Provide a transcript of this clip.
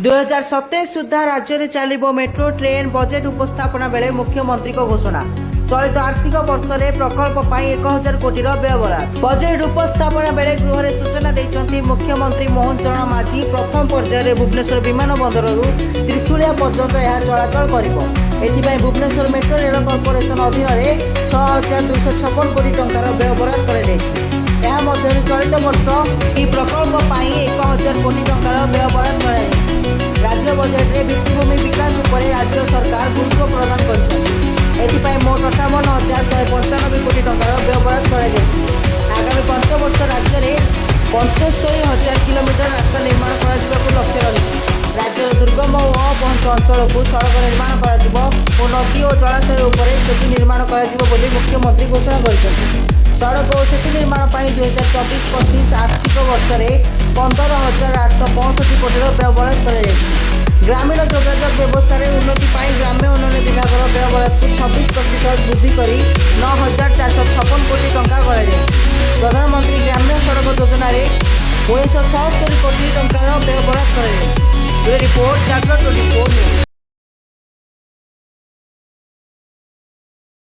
2027 सुधा राज्य में चलो मेट्रो ट्रेन बजेट उपस्थापना बेले मुख्यमंत्री घोषणा चलित आर्थिक वर्ष में प्रकल्प 1000 कोटी व्ययबराद बजेट उपस्थापना बेले गृह सूचना देते मुख्यमंत्री मोहन चरण माझी प्रथम पर्यायर भुवनेश्वर विमान बंदर त्रिशूलिया पर्यंत यह चलाचल कर भुवनेश्वर मेट्रो रेल कॉर्पोरेशन अधीन में 6256 कोटी टंकार व्ययबराद कर चलित वर्ष यह प्रकल्प 1000 कोटी टंकार व्ययबराद कर राज्य बजेट में भित्तिभूमि विकास उपर राज्य सरकार गुरुत्व प्रदान कर मोट 58,195 कोटी टंकार व्ययबराद कर आगामी 5 वर्ष राज्य में 75,000 किलोमीटर रास्ता निर्माण कर लक्ष्य रही राज्यर दुर्गम और अपहंच अंचल को सड़क निर्माण कर नदी और जलाशय उपर सेतु निर्माण कर मुख्यमंत्री घोषणा कर सड़क और सेतु निर्माण 2024-25 आर्थिक वर्ष में 15,865 कोटी व्ययबराद कर ग्रामीण जोगाजोग व्यवस्था उन्नति ग्राम्य उन्नयन विभाग व्ययबराद को 26% वृद्धि कर 9,456 कोटी टंका प्रधानमंत्री ग्राम्य सड़क योजना 1976 कोटी टंकार व्ययबराद कर रिपोर्ट जागरण 24 न्यूज।